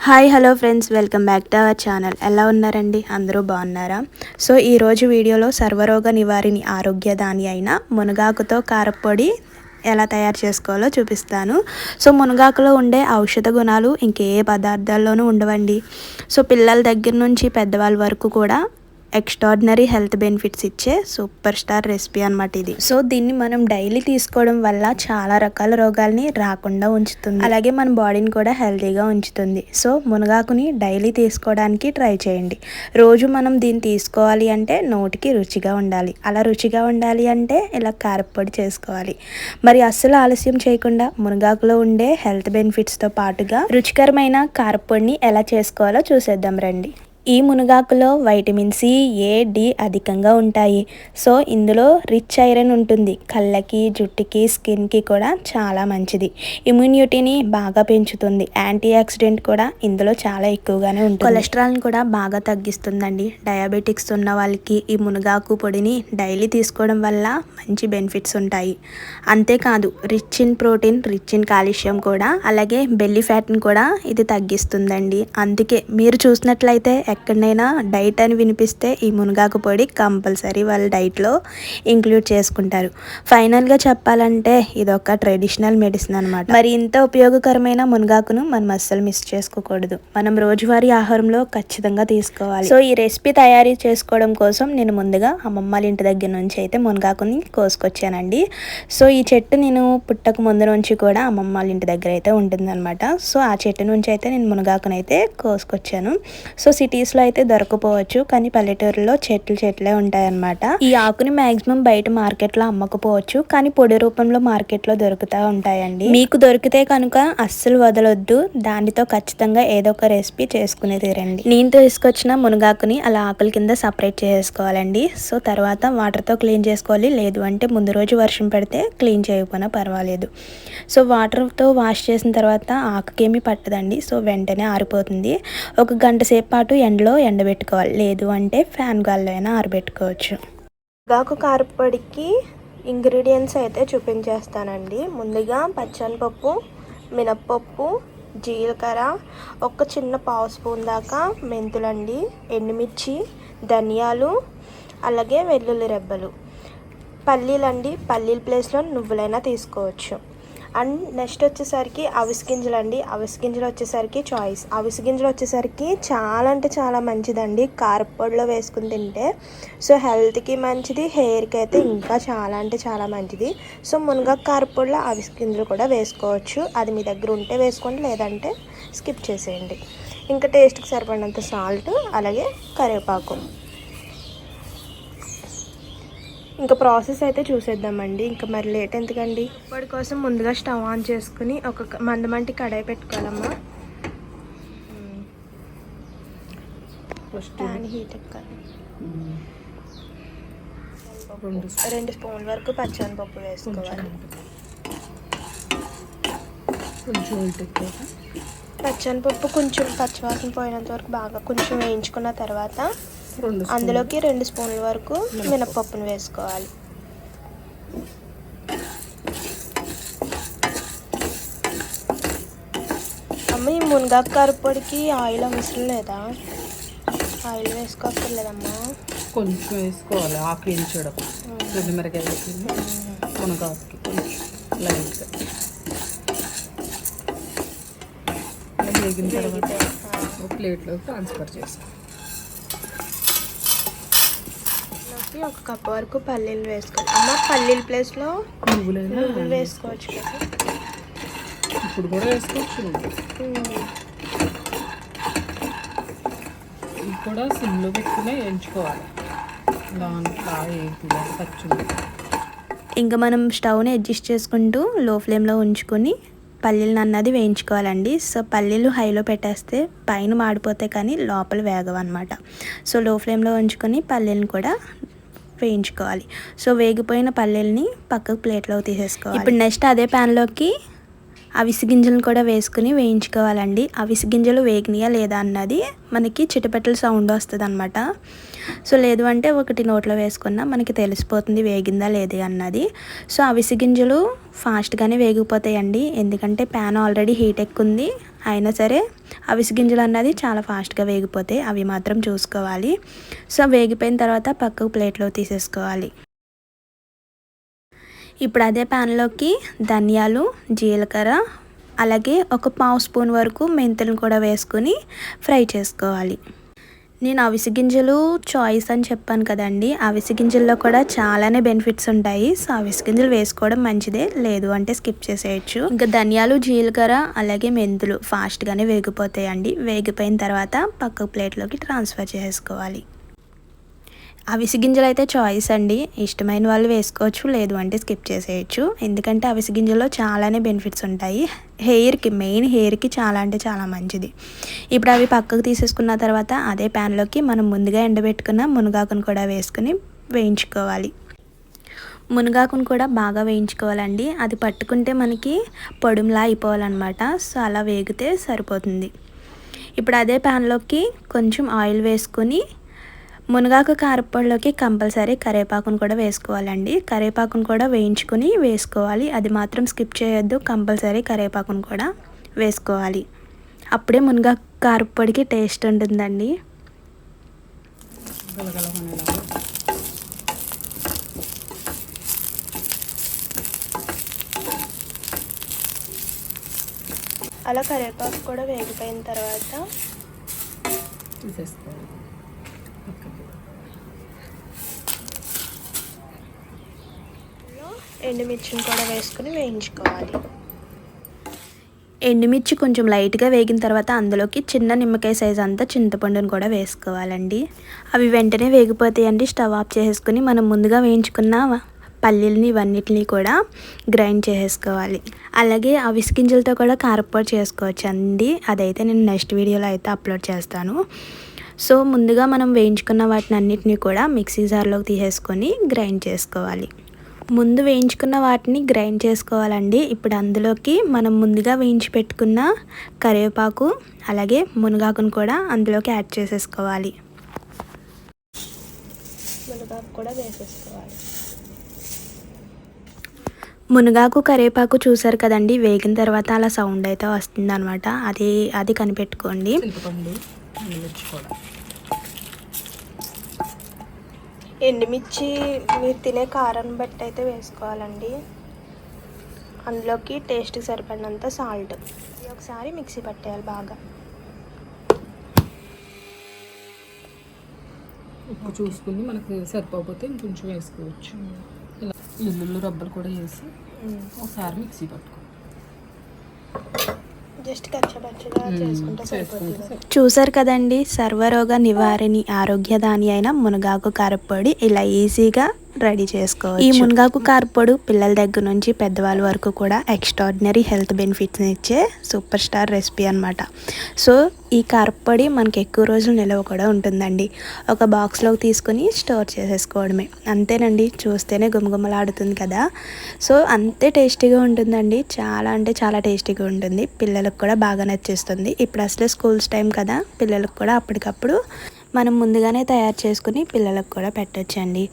Hi hello friends, welcome back to our channel. ఎలా ఉన్నారండి? అందరూ బాగున్నారా? సో ఈరోజు వీడియోలో సర్వరోగ నివారిణి ఆరోగ్యదాని అయిన మునగాకుతో కారప్పొడి ఎలా తయారు చేసుకోవాలో చూపిస్తాను. సో మునగాకులో ఉండే ఔషధ గుణాలు ఇంకే పదార్థాల్లోనూ ఉండవండి. సో పిల్లల దగ్గర నుంచి పెద్దవాళ్ళ వరకు కూడా ఎక్స్ట్రాడినరీ హెల్త్ బెనిఫిట్స్ ఇచ్చే సూపర్ స్టార్ రెసిపీ అనమాట ఇది. సో దీన్ని మనం డైలీ తీసుకోవడం వల్ల చాలా రకాల రోగాల్ని రాకుండా ఉంచుతుంది, అలాగే మన బాడీని కూడా హెల్తీగా ఉంచుతుంది. సో మునగాకుని డైలీ తీసుకోవడానికి ట్రై చేయండి. రోజు మనం దీన్ని తీసుకోవాలి అంటే నోటికి రుచిగా ఉండాలి. అలా రుచిగా ఉండాలి అంటే ఇలా కారప్పొడి చేసుకోవాలి. మరి అస్సలు ఆలస్యం చేయకుండా మునగాకులో ఉండే హెల్త్ బెనిఫిట్స్తో పాటుగా రుచికరమైన కారప్పొడిని ఎలా చేసుకోవాలో చూసేద్దాం రండి. ఈ మునగాకులో వైటమిన్ సి, ఏ, డి అధికంగా ఉంటాయి. సో ఇందులో రిచ్ ఐరన్ ఉంటుంది. కళ్ళకి, జుట్టుకి, స్కిన్కి కూడా చాలా మంచిది. ఇమ్యూనిటీని బాగా పెంచుతుంది. యాంటీ ఆక్సిడెంట్ కూడా ఇందులో చాలా ఎక్కువగానే ఉంటుంది. కొలెస్ట్రాల్ని కూడా బాగా తగ్గిస్తుందండి. డయాబెటిక్స్ ఉన్న వాళ్ళకి ఈ మునగాకు పొడిని డైలీ తీసుకోవడం వల్ల మంచి బెనిఫిట్స్ ఉంటాయి. అంతేకాదు rich in protein, rich in calcium కూడా, అలాగే బెల్లీ ఫ్యాట్ని కూడా ఇది తగ్గిస్తుందండి. అందుకే మీరు చూసినట్లయితే ఎక్కడైనా డైట్ అని వినిపిస్తే ఈ మునగాకు పొడి కంపల్సరీ వాళ్ళ డైట్లో ఇంక్లూడ్ చేసుకుంటారు. ఫైనల్గా చెప్పాలంటే ఇది ఒక ట్రెడిషనల్ మెడిసిన్ అనమాట. మరి ఇంత ఉపయోగకరమైన మునగాకును మనం అస్సలు మిస్ చేసుకోకూడదు. మనం రోజువారీ ఆహారంలో ఖచ్చితంగా తీసుకోవాలి. సో ఈ రెసిపీ తయారీ చేసుకోవడం కోసం నేను ముందుగా అమ్మమ్మ వాళ్ళ ఇంటి దగ్గర నుంచి అయితే మునగాకుని కోసుకొచ్చానండి. సో ఈ చెట్టు నేను పుట్టక ముందు నుంచి కూడా అమ్మమ్మ వాళ్ళ ఇంటి దగ్గర అయితే ఉంటుందన్నమాట. సో ఆ చెట్టు నుంచి అయితే నేను మునగాకునైతే కోసుకొచ్చాను. సో సిటీస్లో అయితే దొరకపోవచ్చు, కానీ పల్లెటూరులో చెట్లే ఉంటాయన్నమాట. ఈ ఆకుని మాక్సిమం బయట మార్కెట్లో అమ్మకపోవచ్చు, కానీ పొడి రూపంలో మార్కెట్లో దొరుకుతూ ఉంటాయండి. మీకు దొరికితే కనుక అస్సలు వదలొద్దు. దానితో ఖచ్చితంగా ఏదో ఒక రెసిపీ చేసుకునే తీరండి. నేను తీసుకొచ్చిన మునగాకుని అలా ఆకుల కింద సపరేట్ చేసుకోవాలండి. సో తర్వాత వాటర్తో క్లీన్ చేసుకోవాలి. లేదు అంటే ముందు రోజు వర్షం పడితే క్లీన్ చేయకపోయినా పర్వాలేదు. సో వాటర్తో వాష్ చేసిన తర్వాత ఆకుకేమీ పట్టదండి. సో వెంటనే ఆరిపోతుంది. ఒక గంట సేపు పాటు ఎండలో ఎండబెట్టుకోవాలి. లేదు అంటే ఫ్యాన్ గాల్లో అయినా ఆరబెట్టుకోవచ్చు. మునగాకు కారప్పొడికి ఇంగ్రీడియంట్స్ అయితే చూపించేస్తానండి. ముందుగా పచ్చనిపప్పు, మినప్పప్పు, జీలకర్ర, ఒక చిన్న పావు స్పూన్ దాకా మెంతులండి, ఎండుమిర్చి, ధనియాలు, అలాగే వెల్లుల్లి రెబ్బలు, పల్లీలండి. పల్లీల ప్లేస్లో నువ్వులైనా తీసుకోవచ్చు. అండ్ నెక్స్ట్ వచ్చేసరికి అవిసె గింజలు అండి. అవిసె గింజలు వచ్చేసరికి చాయిస్. అవిసె గింజలు వచ్చేసరికి చాలా అంటే చాలా మంచిదండి కారప్పొడిలో వేసుకుని తింటే. సో హెల్త్కి మంచిది, హెయిర్కి అయితే ఇంకా చాలా అంటే చాలా మంచిది. సో మునగాకు కారప్పొడిలో అవిసె గింజలు కూడా వేసుకోవచ్చు. అది మీ దగ్గర ఉంటే వేసుకోండి, లేదంటే స్కిప్ చేసేయండి. ఇంకా టేస్ట్కి సరిపడినంత సాల్ట్, అలాగే కరివేపాకు. ఇంకా ప్రాసెస్ అయితే చూసేద్దామండి. ఇంకా మరి లేట్ ఎందుకండి. పొడి కోసం ముందుగా స్టవ్ ఆన్ చేసుకుని ఒక మందమంటి కడాయి పెట్టుకోవాలమ్మా. ప్యాన్ హీట్ ఎక్కాలి. 2 స్పూన్ల వరకు పచ్చనిపప్పు వేసుకోవాలి. పచ్చనిపప్పు కొంచెం పచ్చివాసన పోయినంత వరకు బాగా కొంచెం వేయించుకున్న తర్వాత అందులోకి 2 స్పూన్ల వరకు మినప్పప్పును వేసుకోవాలి. అమ్మ ఈ మునగాకు కారప్పొడికి ఆయిల్ అవసరం లేదా? ఆయిల్ వేసుకోక్కర్లేదమ్మా. కొంచెం వేసుకోవాలి. ఆకు వేయించడం మిరపకాయలకి, మునగాకుకి కొంచెం లైట్గా వేగిన తర్వాత ఒక ప్లేట్లో ట్రాన్స్ఫర్ చేసుకోవాలి. ఒక కప్ వరకు పల్లీలు వేసుకోవాలి. అమ్మ పల్లీల ప్లేస్లో నువ్వులు వేసుకోవచ్చు కదా. ఇప్పుడు కూడా వేసుకోవచ్చు. ఇది కూడా సిమ్లో పెట్టుకునే వేయించుకోవాలి. ఇంకా మనం స్టవ్ని అడ్జస్ట్ చేసుకుంటూ లో ఫ్లేమ్లో ఉంచుకొని పల్లీలను అన్నది వేయించుకోవాలండి. సో పల్లీలు హైలో పెట్టేస్తే పైన మాడిపోతే కానీ లోపల వేగవన్నమాట. సో లో ఫ్లేమ్లో ఉంచుకొని పల్లీలను కూడా వేయించుకోవాలి. సో వేగిపోయిన పల్లీలని పక్కకు ప్లేట్లో తీసేసుకోవాలి. ఇప్పుడు నెక్స్ట్ అదే ప్యాన్లోకి అవిసె గింజలను కూడా వేసుకుని వేయించుకోవాలండి. అవిసె గింజలు వేగినాయా లేదా అన్నది మనకి చిటపెట్టల సౌండ్ వస్తుంది అనమాట. సో లేదు అంటే ఒకటి నోట్లో వేసుకున్నా మనకి తెలిసిపోతుంది వేగిందా లేదా అన్నది. సో అవిసె గింజలు ఫాస్ట్గానే వేగిపోతాయండి, ఎందుకంటే ప్యాన్ ఆల్రెడీ హీట్ ఎక్కుంది, అయినా సరే అవిసె గింజలు అన్నది చాలా ఫాస్ట్గా వేగిపోతాయి, అవి మాత్రం చూసుకోవాలి. సో వేగిపోయిన తర్వాత పక్కకు ప్లేట్లో తీసేసుకోవాలి. ఇప్పుడు అదే ప్యాన్లోకి ధనియాలు, జీలకర్ర, అలాగే ఒక పావు స్పూన్ వరకు మెంతులను కూడా వేసుకొని ఫ్రై చేసుకోవాలి. నేను అవిసె గింజలు చాయిస్ అని చెప్పాను కదండి, అవిసె గింజల్లో కూడా చాలానే బెనిఫిట్స్ ఉంటాయి. సో అవిసె గింజలు వేసుకోవడం మంచిదే, లేదు అంటే స్కిప్ చేసేయచ్చు. ఇంకా ధనియాలు, జీలకర్ర, అలాగే మెంతులు ఫాస్ట్గానే వేగిపోతాయండి. వేగిపోయిన తర్వాత పక్క ప్లేట్లోకి ట్రాన్స్ఫర్ చేసుకోవాలి. అవిసె గింజలు అయితే చాయిస్ అండి, ఇష్టమైన వాళ్ళు వేసుకోవచ్చు, లేదు అంటే స్కిప్ చేసేయచ్చు. ఎందుకంటే అవిసె గింజల్లో చాలానే బెనిఫిట్స్ ఉంటాయి. మెయిన్ హెయిర్కి చాలా అంటే చాలా మంచిది. ఇప్పుడు అవి పక్కకు తీసేసుకున్న తర్వాత అదే ప్యాన్లోకి మనం ముందుగా ఎండబెట్టుకున్న మునగాకును కూడా వేసుకుని వేయించుకోవాలి. మునగాకును కూడా బాగా వేయించుకోవాలండి, అది పట్టుకుంటే మనకి పొడుములా అయిపోవాలన్నమాట. సో అలా వేగితే సరిపోతుంది. ఇప్పుడు అదే ప్యాన్లోకి కొంచెం ఆయిల్ వేసుకొని మునగాకు కారపొడిలోకి కంపల్సరీ కరివేపాకును కూడా వేసుకోవాలండి. కరివేపాకును కూడా వేయించుకొని వేసుకోవాలి, అది మాత్రం స్కిప్ చేయొద్దు. కంపల్సరీ కరివేపాకును కూడా వేసుకోవాలి, అప్పుడే మునగాకు కారపొడికి టేస్ట్ ఉంటుందండి. అలా కరివేపాకు కూడా వేగిపోయిన తర్వాత తీసేసుకోవాలి. ఎండుమిర్చిని కూడా వేసుకుని వేయించుకోవాలి. ఎండుమిర్చి కొంచెం లైట్గా వేగిన తర్వాత అందులోకి చిన్న నిమ్మకాయ సైజ్ అంతా చింతపండుని కూడా వేసుకోవాలండి. అవి వెంటనే వేగిపోతాయండి. స్టవ్ ఆఫ్ చేసుకుని మనం ముందుగా వేయించుకున్న పల్లీలని ఇవన్నిటిని కూడా గ్రైండ్ చేసేసుకోవాలి. అలాగే అవిసె గింజలతో కూడా కారపొడి చేసుకోవచ్చు అండి, అదైతే నేను నెక్స్ట్ వీడియోలో అయితే అప్లోడ్ చేస్తాను. సో ముందుగా మనం వేయించుకున్న వాటిని అన్నిటిని కూడా మిక్సీ జార్లోకి తీసేసుకొని గ్రైండ్ చేసుకోవాలి. ముందు వేయించుకున్న వాటిని గ్రైండ్ చేసుకోవాలండి. ఇప్పుడు అందులోకి మనం ముందుగా వేయించి పెట్టుకున్న కరివేపాకు, అలాగే మునగాకును కూడా అందులోకి యాడ్ చేసేసుకోవాలి. మునగాకు కూడా వేసేసుకోవాలి. మునగాకు, కరివేపాకు చూసారు కదండి, వేగిన తర్వాత అలా సౌండ్ అయితే వస్తుంది అనమాట, అది కనిపెట్టుకోండి. ఎండుమిర్చి మీరు తినే కారాన్ని బట్టి అయితే వేసుకోవాలండి. అందులోకి టేస్ట్కి సరిపడినంత సాల్ట్, ఒకసారి మిక్సీ పట్టేయాలి బాగా. ఉప్పు చూసుకుని మనకు సరిపోతే ఇంకొంచెం వేసుకోవచ్చు. ఇలా ఇల్లు రబ్బలు కూడా వేసి ఒకసారి మిక్సీ పట్టుకో. జస్ట్ కచ్చపచ్చగా చేసుకుంటే సరిపోతుంది. చూసారు కదండి, సర్వరోగ నివారణి ఆరోగ్యదాని అయిన మునగాకు కారపొడి ఇలా ఈజీగా రెడీ చేసుకోవచ్చు. ఈ మునగాకు కారపొడి పిల్లల దగ్గర నుంచి పెద్దవాళ్ళ వరకు కూడా ఎక్స్ట్రాడినరీ హెల్త్ బెనిఫిట్స్ని ఇచ్చే సూపర్ స్టార్ రెసిపీ అనమాట. సో ఈ కారపొడి మనకి ఎక్కువ రోజులు నిల్వ కూడా ఉంటుందండి. ఒక బాక్స్లోకి తీసుకొని స్టోర్ చేసేసుకోవడమే, అంతేనండి. చూస్తేనే గుమగుమలాడుతుంది కదా. సో అంతే టేస్టీగా ఉంటుందండి, చాలా అంటే చాలా టేస్టీగా ఉంటుంది. పిల్లలకు కూడా బాగా నచ్చేస్తుంది. ఇప్పుడు అసలే స్కూల్స్ టైం కదా, పిల్లలకు కూడా అప్పటికప్పుడు మనం ముందుగానే తయారు చేసుకుని పిల్లలకు కూడా పెట్టచ్చండి.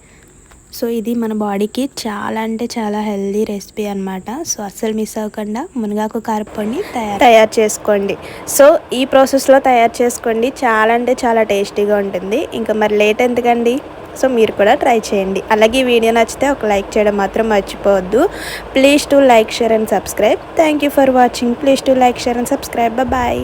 సో ఇది మన బాడీకి చాలా అంటే చాలా హెల్దీ రెసిపీ అనమాట. సో అస్సలు మిస్ అవ్వకుండా మునగాకు కారపొడిని తయారు చేసుకోండి. సో ఈ ప్రాసెస్లో తయారు చేసుకోండి, చాలా అంటే చాలా టేస్టీగా ఉంటుంది. ఇంకా మరి లేట్ ఎందుకండి, సో మీరు కూడా ట్రై చేయండి. అలాగే వీడియో నచ్చితే ఒక లైక్ చేయడం మాత్రం మర్చిపోవద్దు. Please to like, share and subscribe. Thank you for watching. Please to like, share and subscribe. Bye.